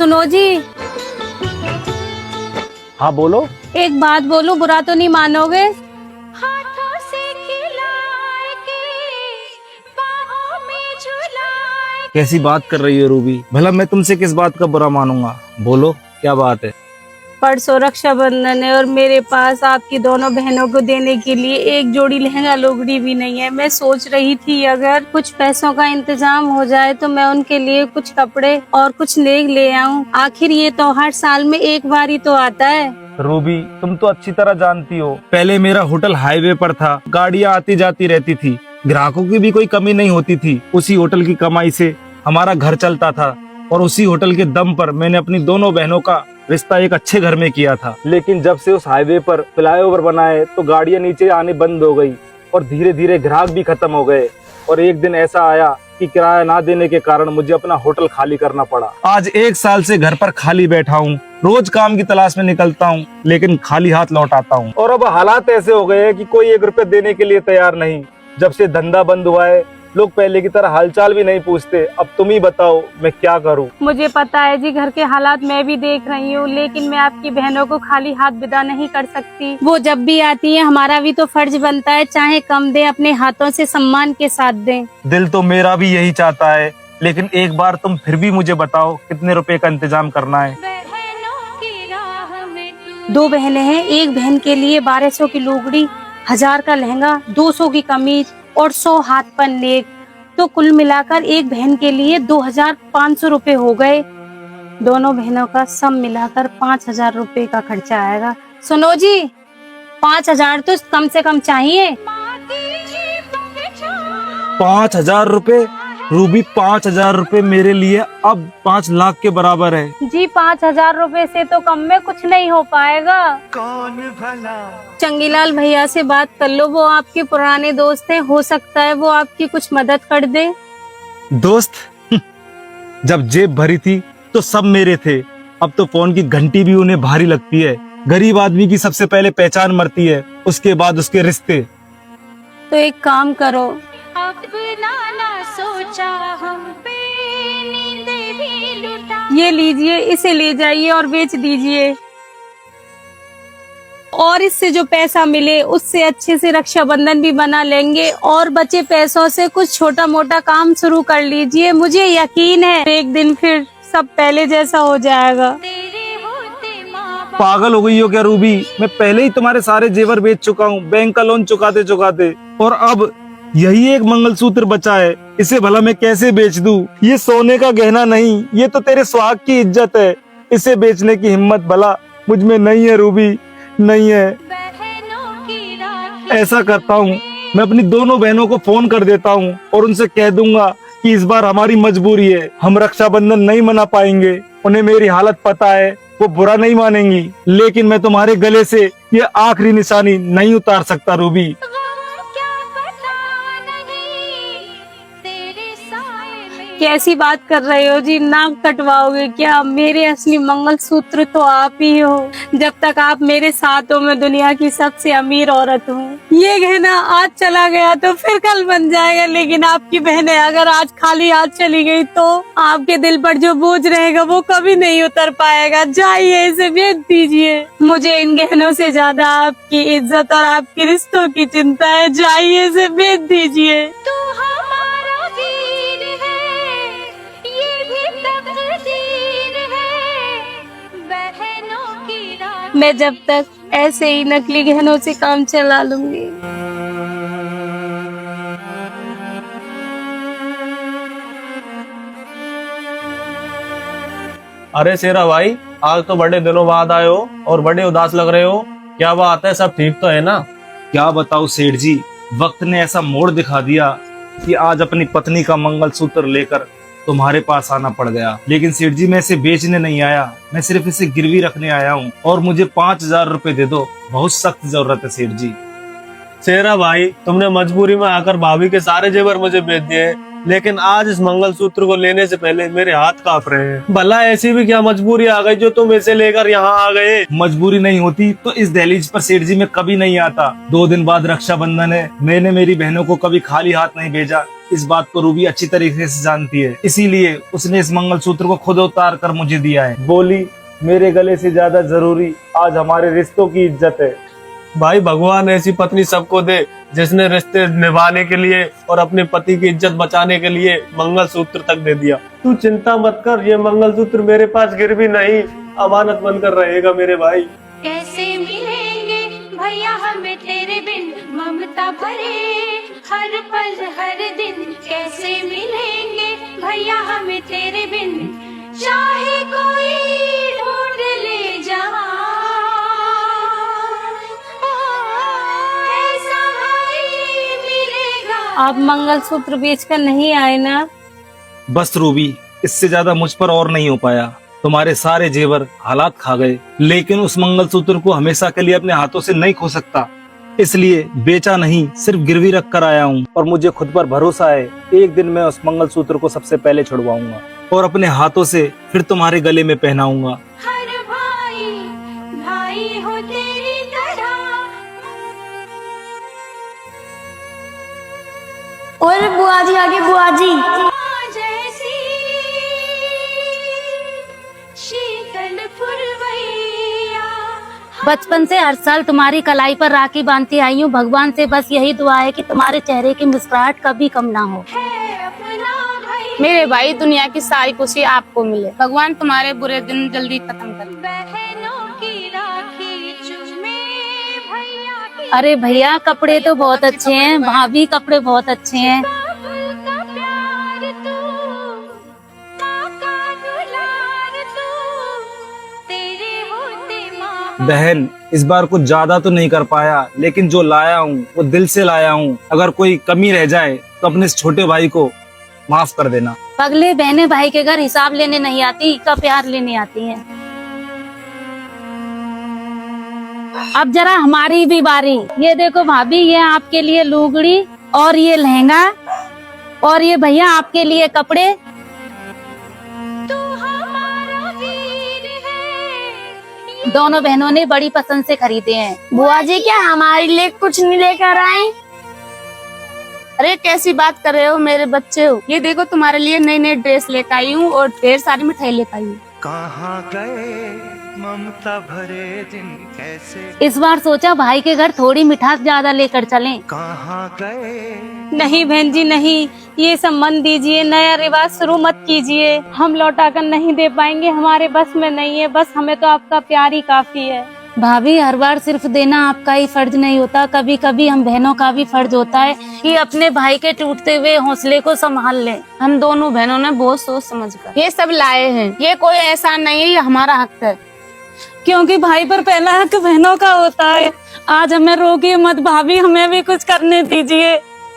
सुनो जी, हाँ बोलो। एक बात बोलूं, बुरा तो नहीं मानोगे? कैसी बात कर रही हो रूबी? भला मैं तुमसे किस बात का बुरा मानूंगा? बोलो क्या बात है। परसों रक्षाबंधन है और मेरे पास आपकी दोनों बहनों को देने के लिए एक जोड़ी लहंगा लुगड़ी भी नहीं है। मैं सोच रही थी अगर कुछ पैसों का इंतजाम हो जाए तो मैं उनके लिए कुछ कपड़े और कुछ नेक ले आऊं। आखिर ये त्योहार साल में एक बार ही तो आता है। रूबी तुम तो अच्छी तरह जानती हो, पहले मेरा होटल हाईवे पर था, गाड़ियाँ आती जाती रहती थी, ग्राहकों की भी कोई कमी नहीं होती थी। उसी होटल की कमाई से हमारा घर चलता था और उसी होटल के दम पर मैंने अपनी दोनों बहनों का रिश्ता एक अच्छे घर में किया था। लेकिन जब से उस हाईवे पर फ्लाईओवर बना है तो गाड़ियां नीचे आने बंद हो गई और धीरे धीरे ग्राहक भी खत्म हो गए। और एक दिन ऐसा आया कि किराया ना देने के कारण मुझे अपना होटल खाली करना पड़ा। आज 1 साल से घर पर खाली बैठा हूँ, रोज काम की तलाश में निकलता हूँ लेकिन खाली हाथ लौट आता हूँ। और अब हालात ऐसे हो गए हैं कि कोई 1 रुपए देने के लिए तैयार नहीं। जब से धंधा बंद हुआ है लोग पहले की तरह हालचाल भी नहीं पूछते। अब तुम ही बताओ मैं क्या करूं? मुझे पता है जी, घर के हालात मैं भी देख रही हूँ, लेकिन मैं आपकी बहनों को खाली हाथ विदा नहीं कर सकती। वो जब भी आती है हमारा भी तो फर्ज बनता है, चाहे कम दे अपने हाथों से सम्मान के साथ दें। दिल तो मेरा भी यही चाहता है, लेकिन एक बार तुम फिर भी मुझे बताओ कितने रुपए का इंतजाम करना है? 2 बहनें हैं, एक बहन के लिए 1200 की लुगड़ी, 1000 का लहंगा, 200 की कमीज और 100 हाथ पर नेक, तो कुल मिलाकर एक बहन के लिए 2500 रुपए हो गए। दोनों बहनों का सब मिलाकर 5000 रुपए का खर्चा आएगा। सुनो जी, 5000 तो कम से कम चाहिए। 5000 रुपए? रूबी 5000 रुपए मेरे लिए अब 5 लाख के बराबर है। जी 5000 रुपए से तो कम में कुछ नहीं हो पाएगा। कौन भला? चंगीलाल भैया से बात कर लो, वो आपके पुराने दोस्त हैं, हो सकता है वो आपकी कुछ मदद कर दे। दोस्त? जब जेब भरी थी तो सब मेरे थे, अब तो फोन की घंटी भी उन्हें भारी लगती है। गरीब आदमी की सबसे पहले पहचान मरती है, उसके बाद उसके रिश्ते। तो एक काम करो, ये लीजिए, इसे ले जाइए और बेच दीजिए, और इससे जो पैसा मिले उससे अच्छे से रक्षाबंधन भी बना लेंगे और बचे पैसों से कुछ छोटा मोटा काम शुरू कर लीजिए। मुझे यकीन है एक दिन फिर सब पहले जैसा हो जाएगा। पागल हो गई हो क्या रूबी? मैं पहले ही तुम्हारे सारे जेवर बेच चुका हूँ, बैंक का लोन चुकाते चुकाते, और अब यही एक मंगलसूत्र बचा है, इसे भला मैं कैसे बेच दूं? ये सोने का गहना नहीं, ये तो तेरे सुहाग की इज्जत है। इसे बेचने की हिम्मत भला मुझ में नहीं है रूबी, नहीं है। ऐसा करता हूँ, मैं अपनी दोनों बहनों को फोन कर देता हूँ और उनसे कह दूंगा कि इस बार हमारी मजबूरी है, हम रक्षाबंधन नहीं मना पाएंगे। उन्हें मेरी हालत पता है, वो बुरा नहीं मानेंगी, लेकिन मैं तुम्हारे गले से ये आखिरी निशानी नहीं उतार सकता रूबी। कैसी बात कर रहे हो जी? नाक कटवाओगे क्या? मेरे असली मंगलसूत्र तो आप ही हो। जब तक आप मेरे साथ हो मैं दुनिया की सबसे अमीर औरत हूँ। ये गहना आज चला गया तो फिर कल बन जाएगा, लेकिन आपकी बहनें अगर आज खाली हाथ चली गई तो आपके दिल पर जो बोझ रहेगा वो कभी नहीं उतर पाएगा। जाइए, इसे बेच दीजिए। मुझे इन गहनों से ज्यादा आपकी इज्जत और आपके रिश्तों की चिंता है। जाइए, इसे बेच दीजिए। मैं जब तक ऐसे ही नकली गहनों से काम चला लूंगी। अरे शेरा भाई, आज तो बड़े दिनों बाद आए हो और बड़े उदास लग रहे हो, क्या बात है? सब ठीक तो है ना? क्या बताऊं सेठ जी, वक्त ने ऐसा मोड़ दिखा दिया कि आज अपनी पत्नी का मंगलसूत्र लेकर तुम्हारे पास आना पड़ गया। लेकिन सेठ जी मैं इसे बेचने नहीं आया, मैं सिर्फ इसे गिरवी रखने आया हूँ और मुझे 5000 रुपए दे दो, बहुत सख्त जरूरत है सेठ जी। शेरा भाई, तुमने मजबूरी में आकर भाभी के सारे जेवर मुझे बेच दिए, लेकिन आज इस मंगलसूत्र को लेने से पहले मेरे हाथ कांप रहे हैं। भला ऐसी भी क्या मजबूरी आ गई जो तुम इसे लेकर यहाँ आ गए? मजबूरी नहीं होती तो इस दहलीज पर सेठ जी मैं कभी नहीं आता। 2 दिन बाद रक्षाबंधन है, मैंने मेरी बहनों को कभी खाली हाथ नहीं भेजा, इस बात को रूबी अच्छी तरीके से जानती है, इसीलिए उसने इस मंगलसूत्र को खुद उतार कर मुझे दिया है। बोली, मेरे गले से ज्यादा जरूरी आज हमारे रिश्तों की इज्जत है। भाई भगवान ऐसी पत्नी सबको दे जिसने रिश्ते निभाने के लिए और अपने पति की इज्जत बचाने के लिए मंगलसूत्र तक दे दिया। तू चिंता मत कर, ये मंगलसूत्र मेरे पास गिर भी नहीं, अमानत बनकर रहेगा मेरे भाई। कैसे मिलेंगे भैया हमें तेरे बिन, ममता भरे हर पल हर दिन। कैसे मिलेंगे भैया हमें तेरे बिन, चाहे कोई ढूंढ ले जहां, ऐसा भाई मिलेगा। आप मंगलसूत्र बेचकर नहीं आए ना? बस रूबी, इससे ज्यादा मुझ पर और नहीं हो पाया। तुम्हारे सारे जेवर हालात खा गए, लेकिन उस मंगलसूत्र को हमेशा के लिए अपने हाथों से नहीं खो सकता, इसलिए बेचा नहीं, सिर्फ गिरवी रख कर आया हूँ। और मुझे खुद पर भरोसा है, एक दिन मैं उस मंगलसूत्र को सबसे पहले छुड़वाऊंगा और अपने हाथों से फिर तुम्हारे गले में पहनाऊंगा। हर भाई भाई हो तेरी तरह। और बुआ जी आगे, बुआ जी जैसी शीतल पुरवैया। बचपन से हर साल तुम्हारी कलाई पर राखी बांधती आई हूँ। भगवान से बस यही दुआ है कि तुम्हारे चेहरे की मुस्कुराहट कभी कम ना हो। मेरे भाई, दुनिया की सारी खुशी आपको मिले। भगवान तुम्हारे बुरे दिन जल्दी खत्म करे। बहनों की राखी चूमे भैया की, अरे भैया, कपड़े तो बहुत अच्छे हैं, भाभी कपड़े बहुत अच्छे हैं। बाबुल का प्यार तू, काका दुलार तू, तेरे होते माँ। बहन, इस बार कुछ ज्यादा तो नहीं कर पाया, लेकिन जो लाया हूँ वो दिल से लाया हूँ। अगर कोई कमी रह जाए तो अपने इस छोटे भाई को माफ कर देना। पगले बहने भाई के घर हिसाब लेने नहीं आती, का प्यार लेने आती हैं। अब जरा हमारी भी बारी। ये देखो भाभी, ये आपके लिए लुगड़ी और ये लहंगा, और ये भैया आपके लिए कपड़े। तू हमारा वीर है। दोनों बहनों ने बड़ी पसंद से खरीदे हैं। बुआ जी, क्या हमारे लिए कुछ नहीं लेकर आए? अरे कैसी बात कर रहे हो मेरे बच्चे हो। ये देखो, तुम्हारे लिए नई नई ड्रेस लेकर आई हूँ और ढेर सारी मिठाई लेकर आई हूँ। कहाँ गए ममता भरे दिन कैसे, इस बार सोचा भाई के घर थोड़ी मिठास ज्यादा लेकर चलें। कहाँ गए। नहीं बहन जी नहीं, ये सब मन दीजिए, नया रिवाज शुरू मत कीजिए। हम लौटा कर नहीं दे पाएंगे, हमारे बस में नहीं है। बस हमें तो आपका प्यार ही काफी है। भाभी, हर बार सिर्फ देना आपका ही फर्ज नहीं होता, कभी कभी हम बहनों का भी फर्ज होता है कि अपने भाई के टूटते हुए हौसले को संभाल लें। हम दोनों बहनों ने बहुत सोच समझ कर ये सब लाए हैं। ये कोई एहसान नहीं है, ये हमारा हक है। क्योंकि भाई पर पहला हक बहनों का होता है। आज हमें रोकिए मत भाभी, हमें भी कुछ करने दीजिए।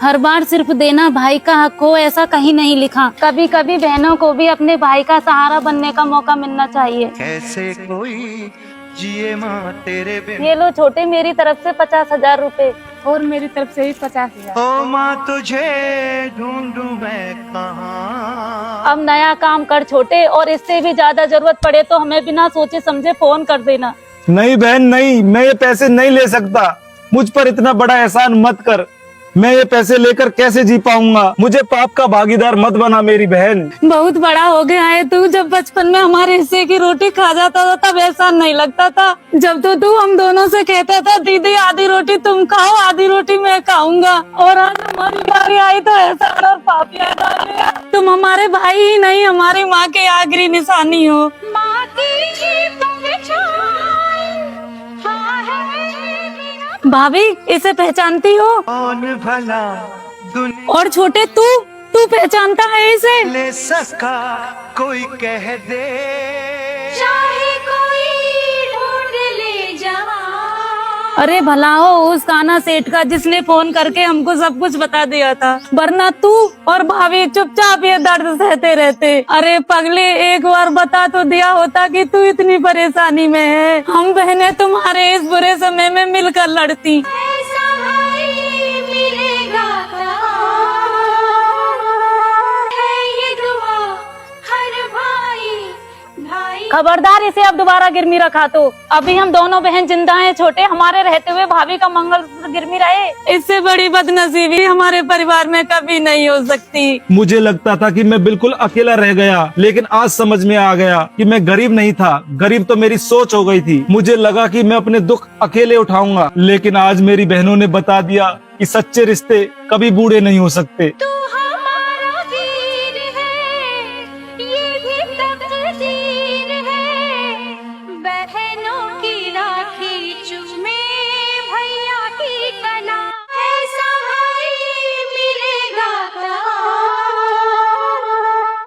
हर बार सिर्फ देना भाई का हक हो, ऐसा कहीं नहीं लिखा। कभी कभी बहनों को भी अपने भाई का सहारा बनने का मौका मिलना चाहिए। कैसे कोई जिए माँ तेरे बिन। ये लो छोटे, मेरी तरफ से 50,000 रुपए। और मेरी तरफ से भी 50,000। ओ माँ तुझे ढूंढूं मैं कहाँ। अब नया काम कर छोटे, और इससे भी ज्यादा जरूरत पड़े तो हमें बिना सोचे समझे फोन कर देना। नहीं बहन नहीं, मैं ये पैसे नहीं ले सकता। मुझ पर इतना बड़ा एहसान मत कर। मैं ये पैसे लेकर कैसे जी पाऊंगा? मुझे पाप का भागीदार मत बना मेरी बहन। बहुत बड़ा हो गया है तू। जब बचपन में हमारे हिस्से की रोटी खा जाता था तब ऐसा नहीं लगता था। जब तो तू हम दोनों से कहता था दीदी आधी रोटी तुम खाओ, आधी रोटी मैं खाऊंगा, और आज हमारी बारी आई तो ऐसा और पाप याद आ गया। तुम हमारे भाई ही नहीं, हमारी माँ के आखिरी निशानी हो। माँ की भाभी, इसे पहचानती हो? कौन भला दुनिया और छोटे तू पहचानता है इसे? ले सका कोई कह दे। चाहे कोई ढूंढ ले जहां। अरे भला हो उस काना सेठ का जिसने फोन करके हमको सब कुछ बता दिया था, वरना तू और भाभी चुपचाप ये दर्द सहते रहते। अरे पगले, एक बार बता तो दिया होता कि तू इतनी परेशानी में है। हम बहनें तुम्हारे इस बुरे समय में मिलकर लड़ती। ऐसा भाई मिलेगा है ये दुआ हर भाई। खबरदार, इसे अब दोबारा गिरमी रखा तो। अभी हम दोनों बहन जिंदा हैं छोटे, हमारे रहते हुए भाभी का मंगलसूत्र गिर भी रहे। इससे बड़ी बदनसीबी हमारे परिवार में कभी नहीं हो सकती। मुझे लगता था कि मैं बिल्कुल अकेला रह गया, लेकिन आज समझ में आ गया कि मैं गरीब नहीं था, गरीब तो मेरी सोच हो गई थी। मुझे लगा कि मैं अपने दुख अकेले उठाऊंगा, लेकिन आज मेरी बहनों ने बता दिया कि सच्चे रिश्ते कभी बूढ़े नहीं हो सकते।